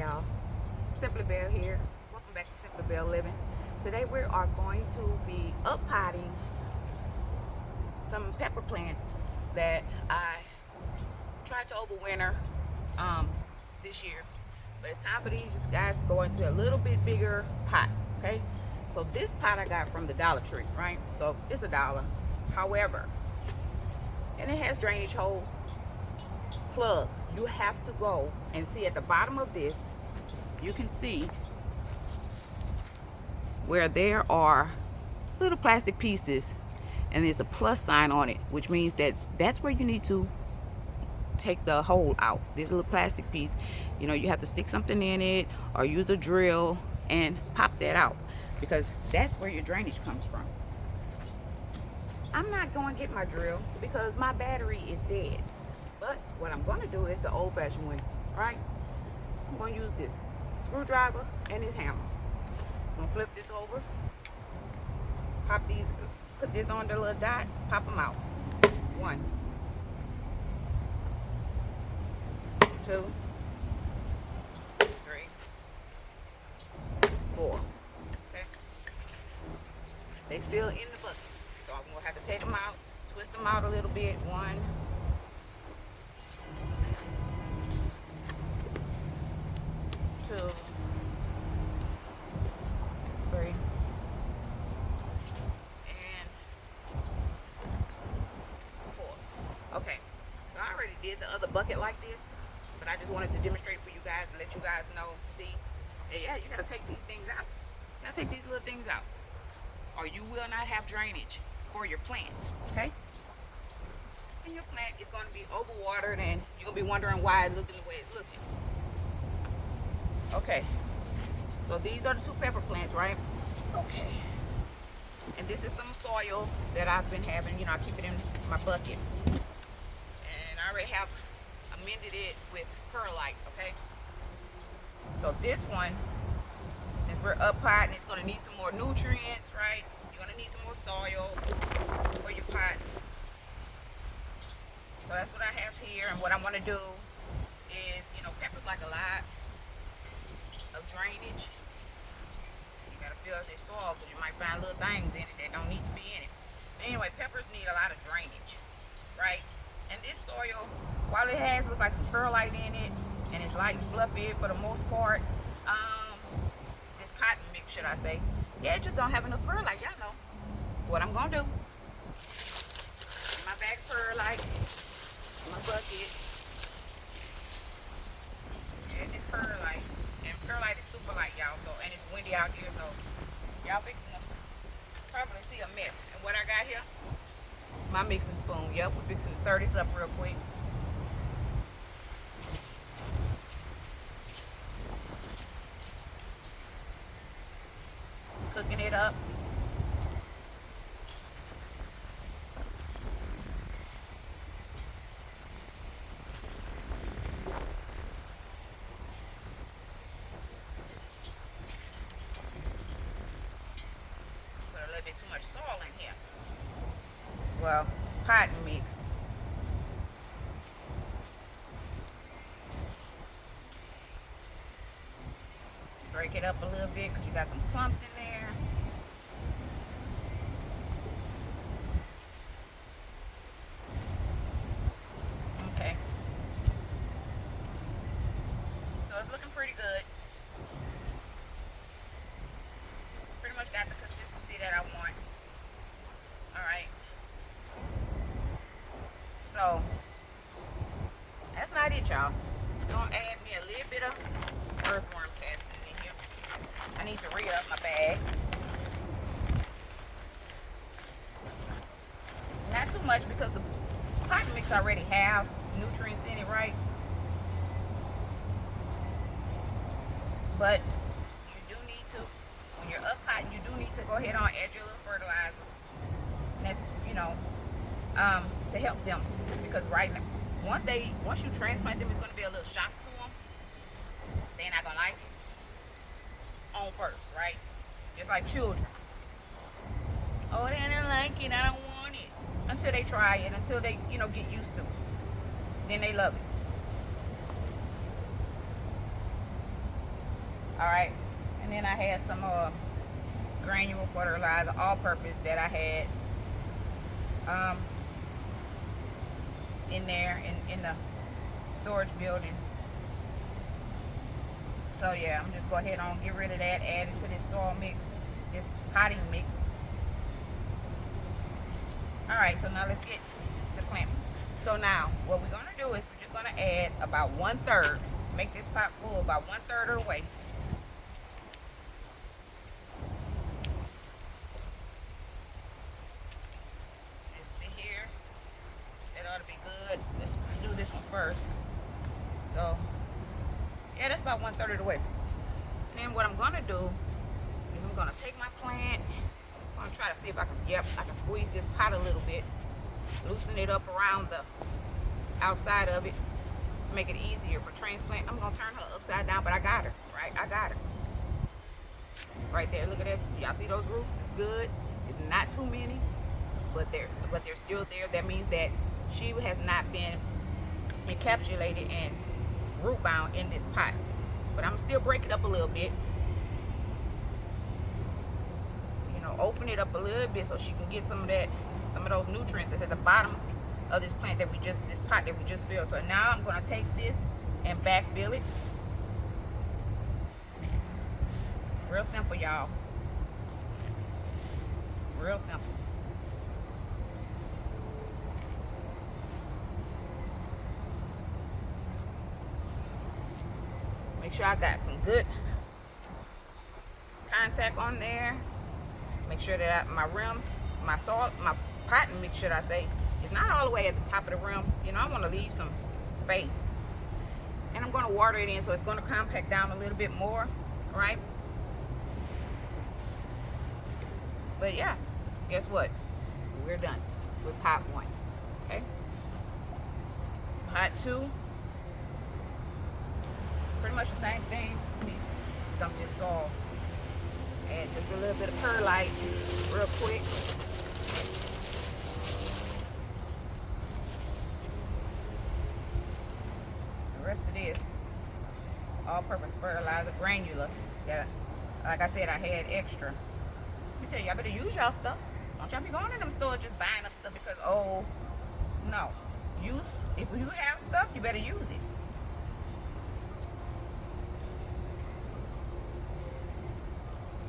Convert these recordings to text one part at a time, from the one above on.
y'all. Simply Bell here. Welcome back to Simply Bell Living. Today we are going to be uppotting some pepper plants that I tried to overwinter this year. But it's time for these guys to go into a little bit bigger pot, okay? So this pot I got from the Dollar Tree, right? So it's $1. However, and it has drainage holes, plugs. You have to go and see at the bottom of this, you can see where there are little plastic pieces and there's a plus sign on it, which means that that's where you need to take the hole out. This little plastic piece, you know, you have to stick something in it or use a drill and pop that out, because that's where your drainage comes from. I'm not going to get my drill because my battery is dead. But what I'm going to do is the old-fashioned way, right? I'm going to use this screwdriver and this hammer. I'm going to flip this over, pop these, put this on the little dot, pop them out. 1, 2, 3, 4. Okay? They still in the bucket. So I'm going to have to take them out, twist them out a little bit. 1, 2, 3, and 4. Okay, so I already did the other bucket like this, but I just wanted to demonstrate for you guys and let you guys know. See, yeah, you gotta take these things out. You gotta take these little things out, or you will not have drainage for your plant. Okay, and your plant is going to be overwatered, and you're gonna be wondering why it's looking the way it's looking. Okay, so these are the 2 pepper plants, right? Okay, and this is some soil that I've been having. You know, I keep it in my bucket, and I already have amended it with perlite. Okay, so this one, since we're up pot and it's going to need some more nutrients, right? You're going to need some more soil for your pots. So that's what I have here, and what I want to do is, you know, peppers like a lot of drainage. You gotta fill this soil because you might find little things in it that don't need to be in it. But anyway, peppers need a lot of drainage, right? And this soil, while it has look like some perlite in it and it's light and fluffy for the most part, this cotton mix, should I say, yeah, it just don't have enough perlite. Y'all know what I'm gonna do. In my bag of perlite, my bucket, and this perlite. And perlite is super light, y'all. So, and it's windy out here, so y'all fixing to probably see a mess. And what I got here, my mixing spoon. Yep, we're fixing to stir this up real quick. Cooking it up. Too much soil in here. Well, cotton mix. Break it up a little bit because you got some clumps in there. Okay. So it's looking pretty good. Pretty much got the consistency that I want. Alright. So that's not it, y'all. Gonna add me a little bit of earthworm casting in here. I need to re-up my bag. Not too much because the cotton mix already have nutrients in it, right? But you do need to, when you're up hot, you do need to go ahead on add your little fertilizer. And that's, you know, to help them, because right now, once you transplant them, it's going to be a little shock to them. They're not going to like it on first, right? Just like children. Oh, they don't like it, I don't want it. Until they try it, until they, you know, get used to it. Then they love it. All right, and then I had some granule fertilizer, all-purpose, that I had in there in the storage building. So yeah, I'm just go ahead and get rid of that, add it to this soil mix, this potting mix. All right, so now let's get to planting. So now what we're gonna do is we're just gonna add about 1/3, make this pot full about 1/3 of the way. Just sit here. That ought to be good. Let's do this one first. So yeah, that's about 1/3 of the way. And then what I'm gonna do is I'm gonna take my plant. I'm gonna try to see if I can squeeze this pot a little bit, loosen it up around the outside of it to make it easier for transplant. I'm gonna turn her upside down, but I got her, right? I got her. Right there, look at this. Y'all see those roots? It's good. It's not too many, but they're still there. That means that she has not been encapsulated and root bound in this pot. But I'm still break it up a little bit. You know, open it up a little bit so she can get some of those nutrients that's at the bottom of this plant this pot that we just filled. So now I'm gonna take this and backfill it. Real simple, y'all. Real simple. Make sure I got some good contact on there. Make sure that my potting mix, should I say, is not all the way at the top of the rim. You know, I want to leave some space. And I'm going to water it in so it's going to compact down a little bit more, right? But yeah, guess what? We're done with pot 1, okay? Pot 2, pretty much the same thing. Dump this soil. Add just a little bit of perlite real quick. The rest of this all-purpose fertilizer granular that, like I said, I had extra. Let me tell you, y'all better use y'all stuff. Don't y'all be going to them stores just buying up stuff because, oh, no. If you have stuff, you better use it.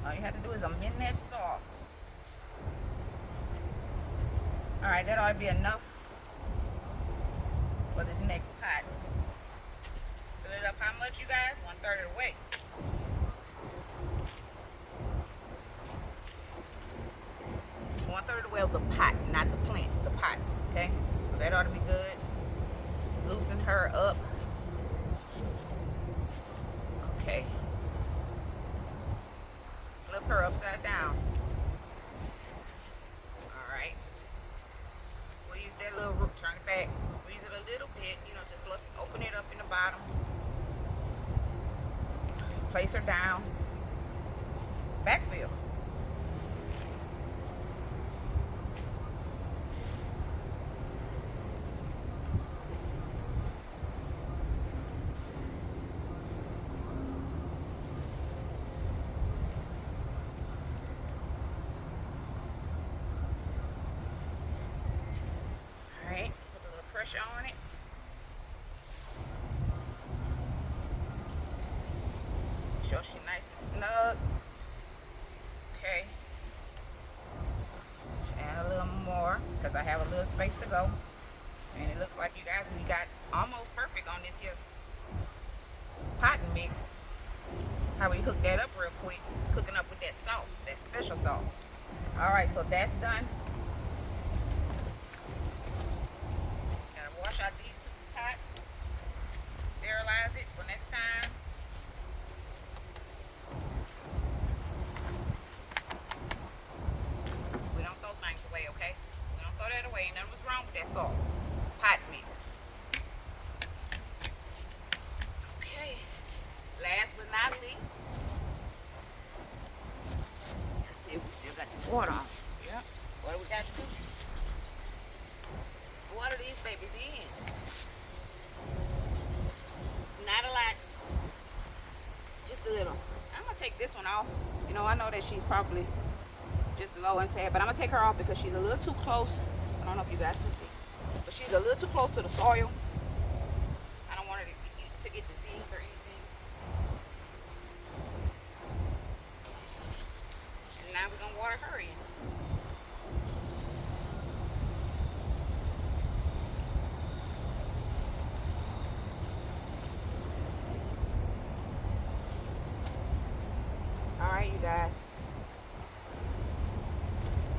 All you have to do is amend that soil. All right, that ought to be enough for this next pot. Fill it up how much, you guys? 1/3 of the way. One-third of the way of the pot, not the plant, the pot, okay? So that ought to be good. Loosen her up. Okay. Flip her upside down. Alright. Squeeze that little root, turn it back. Squeeze it a little bit, you know, to fluff, open it up in the bottom. Place her down. Backfill. On it. Sure she's nice and snug. Okay. Add a little more because I have a little space to go. And it looks like, you guys, we got almost perfect on this here potting mix. How we hook that up real quick, cooking up with that sauce, that special sauce. All right, so that's done. Wash out these 2 pots, sterilize it for next time. We don't throw things away, okay? We don't throw that away. Nothing was wrong with that salt. Pot mix. Okay. Last but not least, let's see if we still got this water on. Yep. What do we got to do? Water these babies in. Not a lot, just a little. take this one off. You know, I know that she's probably just low and sad, but I'm gonna take her off because she's a little too close. I don't know if you guys can see, but she's a little too close to the soil. I don't want her to get disease or anything. And now we're gonna water her in. All right, you guys.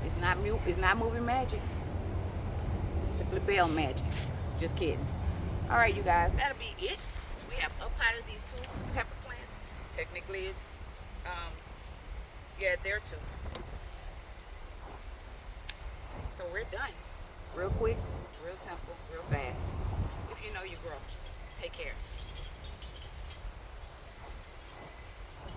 It's not moving magic. It's simply bell magic. Just kidding. All right, you guys. That'll be it. We have uppotted these 2 pepper plants. Technically, it's yeah, there too. So we're done. Real quick, real simple, real fast. If you know, you grow. Take care.